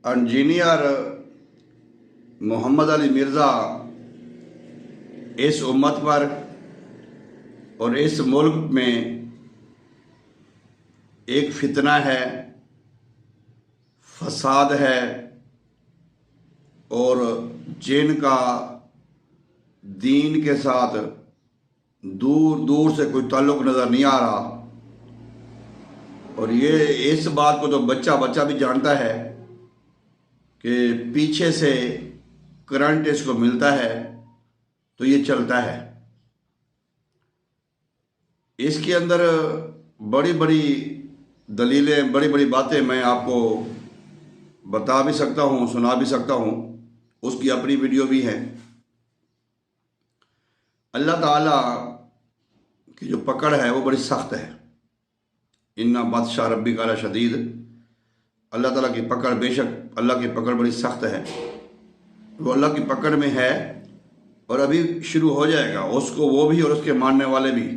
Engineer محمد علی مرزا اس امت پر اور اس ملک میں ایک فتنہ ہے، فساد ہے، اور جن کا دین کے ساتھ دور دور سے کوئی تعلق نظر نہیں آ رہا، اور یہ اس بات کو تو بچہ بھی جانتا ہے کہ پیچھے سے کرنٹ اس کو ملتا ہے تو یہ چلتا ہے۔ اس کے اندر بڑی بڑی دلیلیں، بڑی بڑی باتیں میں آپ کو بتا بھی سکتا ہوں، سنا بھی سکتا ہوں، اس کی اپنی ویڈیو بھی ہے۔ اللہ تعالیٰ کی جو پکڑ ہے وہ بڑی سخت ہے۔ ان بطش ربک لشدید، اللہ تعالیٰ کی پکڑ، بے شک اللہ کی پکڑ بڑی سخت ہے۔ وہ اللہ کی پکڑ میں ہے اور ابھی شروع ہو جائے گا اس کو، وہ بھی اور اس کے ماننے والے بھی،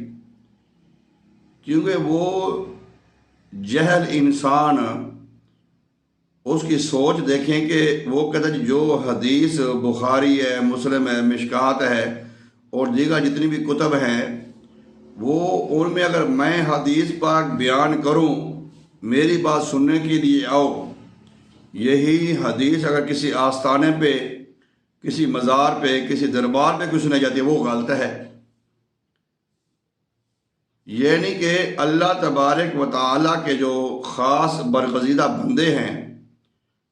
کیونکہ وہ جہل انسان، اس کی سوچ دیکھیں کہ وہ کہتا ہے جو حدیث بخاری ہے، مسلم ہے، مشکات ہے اور دیگر جتنی بھی کتب ہیں، وہ ان میں اگر میں حدیث پاک بیان کروں، میری بات سننے کے لیے آؤ، یہی حدیث اگر کسی آستانے پہ، کسی مزار پہ، کسی دربار پہ کوئی سنائی جاتی ہے، وہ غلط ہے۔ یعنی کہ اللہ تبارک و تعالیٰ کے جو خاص برگزیدہ بندے ہیں،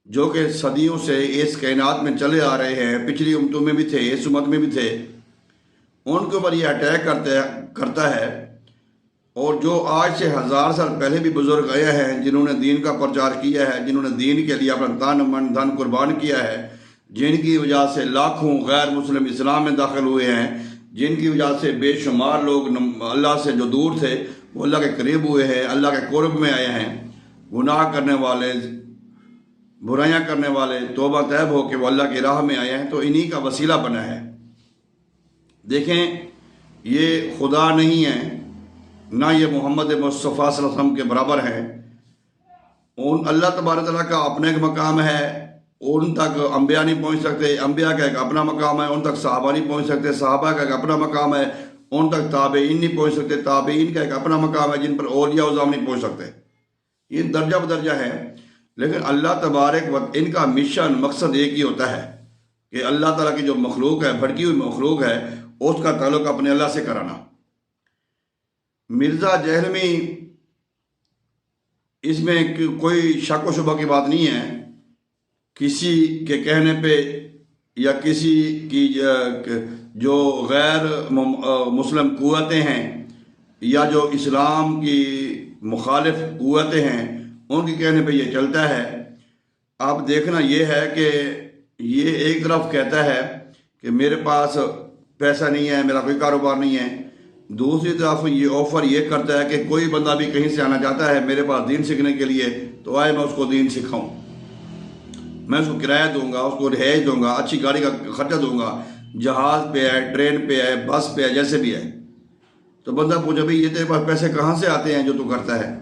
جو کہ صدیوں سے اس کائنات میں چلے آ رہے ہیں، پچھلی امتوں میں بھی تھے، اس امت میں بھی تھے، ان کے اوپر یہ اٹیک کرتا ہے۔ اور جو آج سے 1000 سال پہلے بھی بزرگ آئے ہیں، جنہوں نے دین کا پرچار کیا ہے، جنہوں نے دین کے لیے اپنا تن من دھن قربان کیا ہے، جن کی وجہ سے لاکھوں غیر مسلم اسلام میں داخل ہوئے ہیں، جن کی وجہ سے بے شمار لوگ اللہ سے جو دور تھے وہ اللہ کے قریب ہوئے ہیں، اللہ کے قرب میں آئے ہیں، گناہ کرنے والے، برائیاں کرنے والے توبہ طیب ہو کے وہ اللہ کی راہ میں آئے ہیں، تو انہی کا وسیلہ بنا ہے۔ دیکھیں، یہ خدا نہیں ہے، نہ یہ محمد مصطفیٰ صلی اللہ علیہ وسلم کے برابر ہیں۔ اللہ تبارک تعالیٰ کا اپنا ایک مقام ہے، ان تک انبیاء نہیں پہنچ سکتے، انبیاء کا ایک اپنا مقام ہے، ان تک صحابہ نہیں پہنچ سکتے، صحابہ کا ایک اپنا مقام ہے، ان تک تابعین نہیں پہنچ سکتے، تابعین کا ایک اپنا مقام ہے، جن پر اولیاء اعظام نہیں پہنچ سکتے۔ یہ درجہ بدرجہ ہے، لیکن اللہ تبارک و ان کا مشن، مقصد ایک ہی ہوتا ہے کہ اللہ تعالیٰ کی جو مخلوق ہے، بھٹکی ہوئی مخلوق ہے، اس کا تعلق اپنے اللہ سے کرانا۔ مرزا جہلمی، اس میں کوئی شک و شبہ کی بات نہیں ہے، کسی کے کہنے پہ یا کسی کی جو غیر مسلم قوتیں ہیں یا جو اسلام کی مخالف قوتیں ہیں، ان کے کہنے پہ یہ چلتا ہے۔ اب دیکھنا یہ ہے کہ یہ ایک طرف کہتا ہے کہ میرے پاس پیسہ نہیں ہے، میرا کوئی کاروبار نہیں ہے، دوسری طرف یہ آفر یہ کرتا ہے کہ کوئی بندہ بھی کہیں سے آنا چاہتا ہے میرے پاس دین سیکھنے کے لیے تو آئے، میں اس کو دین سکھاؤں، میں اس کو کرایہ دوں گا، اس کو رہائش دوں گا، اچھی گاڑی کا خرچہ دوں گا، جہاز پہ ہے، ٹرین پہ ہے، بس پہ ہے، جیسے بھی ہے۔ تو بندہ پوچھا بھائی یہ تیرے پاس پیسے کہاں سے آتے ہیں جو تو کرتا ہے؟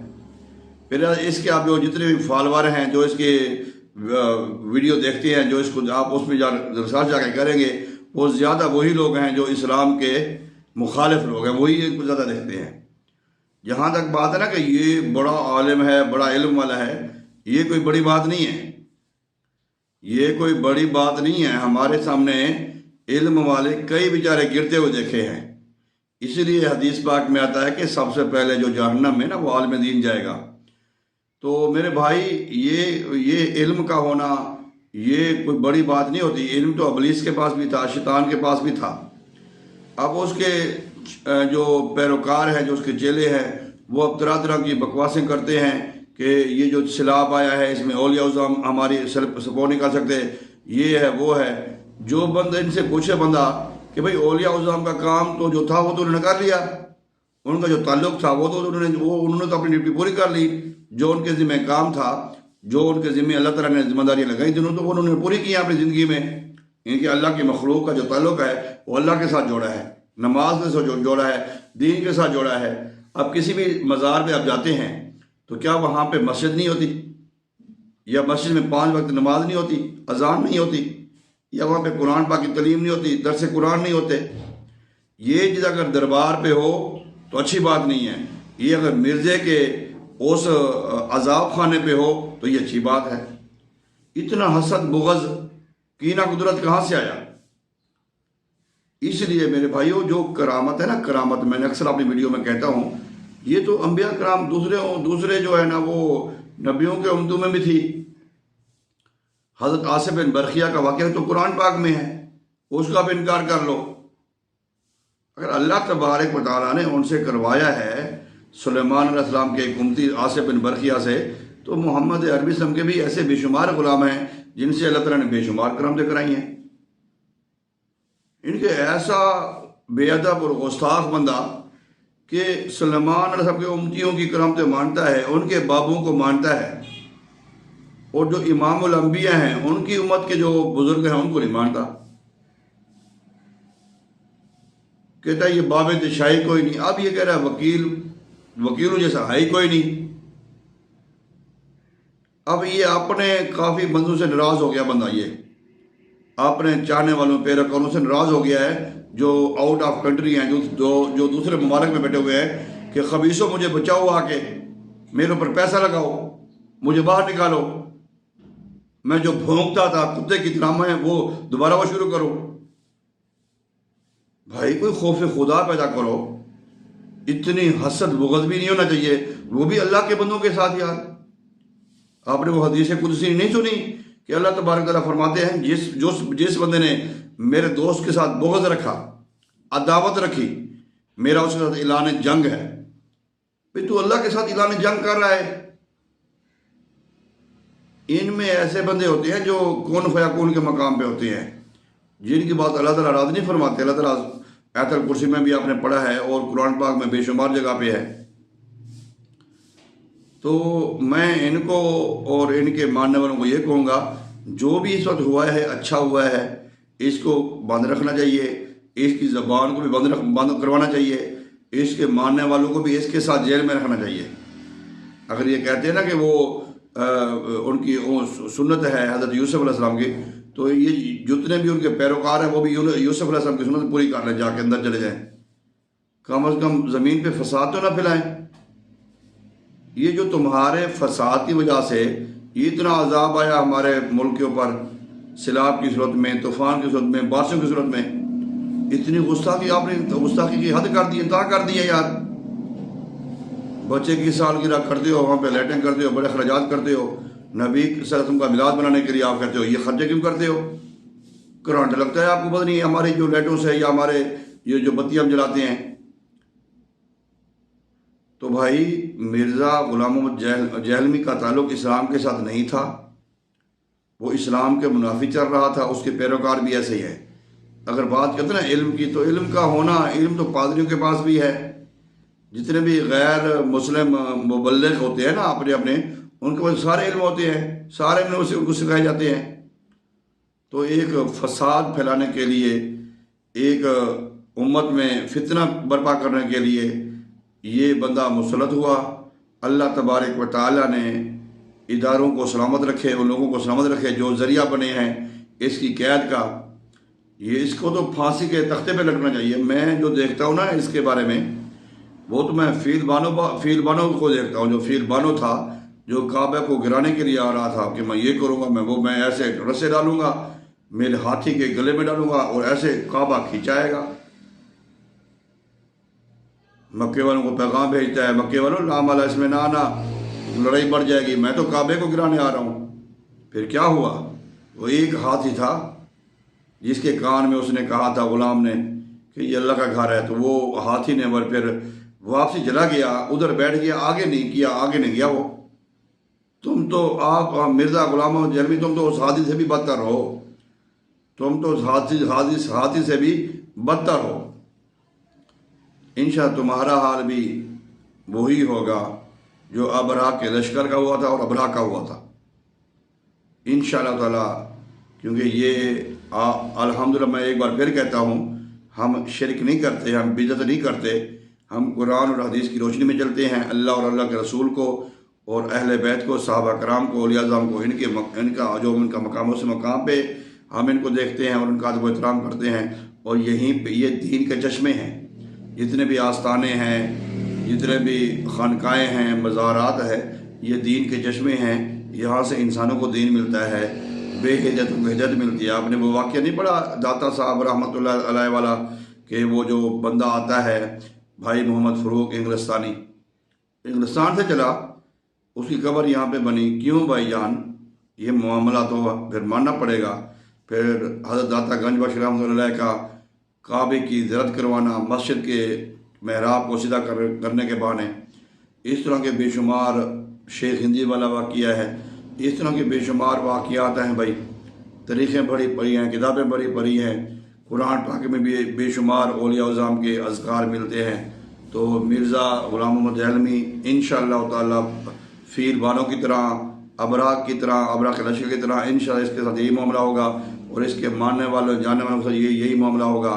پھر اس کے آپ جو جتنے بھی فالوور ہیں، جو اس کے ویڈیو دیکھتے ہیں، جو اس کو آپ اس میں ریسرچ جا کے کریں گے، وہ زیادہ وہی لوگ ہیں جو اسلام کے مخالف لوگ ہیں، وہی ان کو زیادہ دیکھتے ہیں۔ جہاں تک بات ہے نا کہ یہ بڑا عالم ہے، بڑا علم والا ہے، یہ کوئی بڑی بات نہیں ہے، یہ کوئی بڑی بات نہیں ہے۔ ہمارے سامنے علم والے کئی بیچارے گرتے ہوئے دیکھے ہیں، اسی لیے حدیث پاک میں آتا ہے کہ سب سے پہلے جو جہنم میں نا وہ عالم دین جائے گا۔ تو میرے بھائی، یہ علم کا ہونا یہ کوئی بڑی بات نہیں ہوتی۔ علم تو ابلیس کے پاس بھی تھا، شیطان کے پاس بھی تھا۔ اب اس کے جو پیروکار ہیں، جو اس کے چیلے ہیں، وہ اب طرح طرح کی بکواسیں کرتے ہیں کہ یہ جو سیلاب آیا ہے اس میں اولیاء اعظام ہماری سپورٹ نہیں کر سکتے، یہ ہے وہ ہے۔ جو بندہ ان سے پوچھے بندہ کہ بھئی اولیاء اعظام کا کام تو جو تھا وہ تو انہوں نے کر لیا، ان کا جو تعلق تھا وہ تو انہوں نے تو اپنی ڈیوٹی پوری کر لی، جو ان کے ذمہ کام تھا، جو ان کے ذمہ اللہ تعالیٰ نے ذمہ داریاں لگائی تھیں تو انہوں نے پوری کی اپنی زندگی میں۔ یعنی کہ اللہ کی مخلوق کا جو تعلق ہے وہ اللہ کے ساتھ جوڑا ہے، نماز کے ساتھ جوڑا ہے، دین کے ساتھ جوڑا ہے۔ اب کسی بھی مزار پہ آپ جاتے ہیں تو کیا وہاں پہ مسجد نہیں ہوتی؟ یا مسجد میں 5 وقت نماز نہیں ہوتی، اذان نہیں ہوتی، یا وہاں پہ قرآن پاک کی تعلیم نہیں ہوتی، درس قرآن نہیں ہوتے، یہ چیز اگر دربار پہ ہو تو اچھی بات نہیں ہے. یہ اگر مرزے کے اس عذاب خانے پہ ہو تو یہ اچھی بات ہے. اتنا حسد، بغض، کینہ قدرت کہاں سے آیا؟ اس لیے میرے بھائیوں، جو کرامت ہے نا، کرامت میں نے اکثر اپنی ویڈیو میں کہتا ہوں، یہ تو انبیاء کرام دوسرے جو ہے نا وہ نبیوں کے امتوں میں بھی تھی. حضرت آصف بن برخیہ کا واقعہ تو قرآن پاک میں ہے، اس کا بھی انکار کر لو. اگر اللہ تبارک و تعالیٰ نے ان سے کروایا ہے سلیمان علیہ السلام کے ایک امتی آصف بن برخیہ سے، تو محمد عربی وسلم کے بھی ایسے بے شمار غلام ہیں جن سے اللہ تعالیٰ نے بے شمار کرامتیں کرائی ہیں. ان کے ایسا بے ادب اور گستاخ بندہ کہ سلیمان علیہ السلام کے امتیوں کی کرامتیں مانتا ہے، ان کے بابوں کو مانتا ہے، اور جو امام الانبیاء ہیں ان کی امت کے جو بزرگ ہیں ان کو نہیں مانتا. کہتا ہے یہ باب شاہی کوئی نہیں. اب یہ کہہ رہا ہے وکیلوں جیسا ہے ہی کوئی نہیں. اب یہ اپنے کافی بندوں سے ناراض ہو گیا بندہ، یہ اپنے چاہنے والوں پیروکاروں سے ناراض ہو گیا ہے جو آؤٹ آف کنٹری ہیں، جو دوسرے ممالک میں بیٹھے ہوئے ہیں کہ خبیثوں مجھے بچاؤ، آ کے میرے اوپر پیسہ لگاؤ، مجھے باہر نکالو، میں جو بھونکتا تھا کتے کی طرح میں وہ دوبارہ وہ شروع کرو. بھائی کوئی خوف خدا پیدا کرو. اتنی حسد بغض بھی نہیں ہونا چاہیے، وہ بھی اللہ کے بندوں کے ساتھ. یار آپ نے وہ حدیث قدسی نہیں سنی کہ اللہ تبارک تعالیٰ فرماتے ہیں جس بندے نے میرے دوست کے ساتھ بغض رکھا، عداوت رکھی، میرا اس کے ساتھ اعلان جنگ ہے. بھائی تو اللہ کے ساتھ اعلان جنگ کر رہا ہے. ان میں ایسے بندے ہوتے ہیں جو کون فیکون کے مقام پہ ہوتے ہیں، جن کی بات اللہ تعالیٰ راضی نہیں فرماتے. اللہ تعالیٰ آیت الکرسی میں بھی آپ نے پڑھا ہے اور قرآن پاک میں بے شمار جگہ پہ ہے. تو میں ان کو اور ان کے ماننے والوں کو یہ کہوں گا، جو بھی اس وقت ہوا ہے اچھا ہوا ہے، اس کو بند رکھنا چاہیے، اس کی زبان کو بھی بند کروانا چاہیے، اس کے ماننے والوں کو بھی اس کے ساتھ جیل میں رکھنا چاہیے. اگر یہ کہتے ہیں نا کہ وہ ان کی سنت ہے حضرت یوسف علیہ السلام کی، تو یہ جتنے بھی ان کے پیروکار ہیں وہ بھی یوسف علیہ السلام کی سنت پوری کر لیں، جا کے اندر چلے جائیں، کم از کم زمین پہ فساد تو نہ پھیلائیں. یہ جو تمہارے فساد کی وجہ سے اتنا عذاب آیا ہمارے ملک کے اوپر، سیلاب کی صورت میں، طوفان کی صورت میں، بارشوں کی صورت میں، اتنی گستاخی آپ نے گستاخی کی حد کر دی، انتہا کر دی ہے. یار بچے کی سالگرہ کرتے ہو، وہاں پہ لائٹنگ کرتے ہو، بڑے اخراجات کرتے ہو، نبی صلی اللہ علیہ وسلم کا میلاد بنانے کے لیے آپ کہتے ہو یہ خرچے کیوں کرتے ہو؟ کرنٹ لگتا ہے آپ کو پتہ نہیں ہماری جو لائٹوں سے یا ہمارے یہ جو بتی ہم جلاتے ہیں. تو بھائی مرزا غلام محمد جہلمی کا تعلق اسلام کے ساتھ نہیں تھا، وہ اسلام کے منافی چل رہا تھا، اس کے پیروکار بھی ایسے ہی ہے. اگر بات کرتے ہیں علم کی، تو علم کا ہونا، علم تو پادریوں کے پاس بھی ہے. جتنے بھی غیر مسلم مبلغ ہوتے ہیں نا اپنے ان کے پاس سارے علم ہوتے ہیں، سارے علم سے ان کو سکھائے جاتے ہیں. تو ایک فساد پھیلانے کے لیے، ایک امت میں فتنہ برپا کرنے کے لیے یہ بندہ مسلط ہوا. اللہ تبارک و تعالیٰ نے اداروں کو سلامت رکھے، ان لوگوں کو سلامت رکھے جو ذریعہ بنے ہیں اس کی قید کا. اس کو تو پھانسی کے تختے پہ لگنا چاہیے. میں جو دیکھتا ہوں نا اس کے بارے میں، وہ تو میں فیل بانو کو دیکھتا ہوں، جو فیل بانو تھا، جو کعبہ کو گرانے کے لیے آ رہا تھا کہ میں یہ کروں گا، میں ایسے رسے ڈالوں گا، میرے ہاتھی کے گلے میں ڈالوں گا اور ایسے کعبہ کھینچائے گا. مکے والوں کو پیغام بھیجتا ہے، مکے والوں لام علیہ اس میں نہ آنا، لڑائی بڑھ جائے گی، میں تو کعبے کو گرانے آ رہا ہوں. پھر کیا ہوا؟ وہ ایک ہاتھی تھا جس کے کان میں اس نے کہا تھا غلام نے کہ یہ اللہ کا گھر ہے، تو وہ ہاتھی نے پھر واپسی چلا گیا، ادھر بیٹھ گیا، آگے نہیں گیا. وہ تم تو آپ مرزا غلام محمد جہلمی، تم تو اس ہاتھی سے بھی بدتر ہو، تم تو اس ہاتھی سے بھی بدتر ہو. انشاءاللہ تمہارا حال بھی وہی ہوگا جو ابرہہ کے لشکر کا ہوا تھا اور ابرہہ کا ہوا تھا انشاءاللہ تعالیٰ. کیونکہ یہ الحمدللہ میں ایک بار پھر کہتا ہوں، ہم شرک نہیں کرتے، ہم بدعت نہیں کرتے، ہم قرآن اور حدیث کی روشنی میں چلتے ہیں، اللہ اور اللہ کے رسول کو اور اہل بیت کو، صحابہ کرام کو، اولیاء اعظم کو، ان کا جو ان کا مقام اس مقام پہ ہم ان کو دیکھتے ہیں اور ان کا ادب و احترام کرتے ہیں، اور یہیں پہ یہ دین کے چشمے ہیں۔ جتنے بھی آستانے ہیں، جتنے بھی خانقاہیں ہیں، مزارات ہے، یہ دین کے چشمے ہیں۔ یہاں سے انسانوں کو دین ملتا ہے، بے ہدایت کو ہدایت ملتی ہے۔ آپ نے وہ واقعہ نہیں پڑھا داتا صاحب رحمۃ اللہ علیہ والا، کہ وہ جو بندہ آتا ہے بھائی محمد فروغ انگلستان سے چلا، اس کی قبر یہاں پہ بنی، کیوں بھائی جان؟ یہ معاملہ تو پھر ماننا پڑے گا۔ پھر حضرت داتا گنج بخش رحمۃ اللہ علیہ کا کعبے کی زیارت کروانا، مسجد کے محراب کو سیدھا کرنے کے بہانے، اس طرح کے بے شمار شیخ ہندی والا واقعہ ہے، اس طرح کے بے شمار واقعات ہیں بھائی۔ تاریخیں بڑی پڑھی ہیں، کتابیں بڑی پڑھی ہیں، قرآن پاک میں بھی بے شمار اولیاء اعظام کے اذکار ملتے ہیں۔ تو مرزا غلام محمد دہلوی انشاءاللہ تعالی فیل بانوں کی طرح، ابراق کی طرح، ابراق لشکر کی طرح انشاءاللہ اس کے ساتھ یہی معاملہ ہوگا، اور اس کے ماننے والوں جاننے والوں کے ساتھ یہی معاملہ ہوگا۔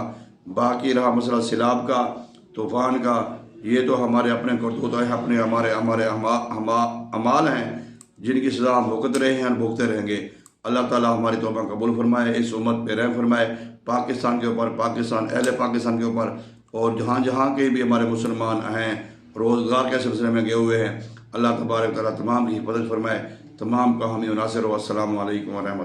باقی رہا مسئلہ سیلاب کا، طوفان کا، یہ تو ہمارے اپنے کرتوت ہیں، ہمارے اعمال ہیں، جن کی سزا ہم بھگت رہے ہیں اور بھگتے رہیں گے۔ اللہ تعالیٰ ہماری توبہ قبول فرمائے، اس امت پہ رحم فرمائے، پاکستان کے اوپر، اہل پاکستان کے اوپر، اور جہاں جہاں کے بھی ہمارے مسلمان ہیں روزگار کے سلسلے میں گئے ہوئے ہیں، اللہ تبارک و تعالیٰ تمام کی حفاظت فرمائے، تمام کا حامی و ناصر ہو۔ السلام علیکم ورحمۃ اللہ۔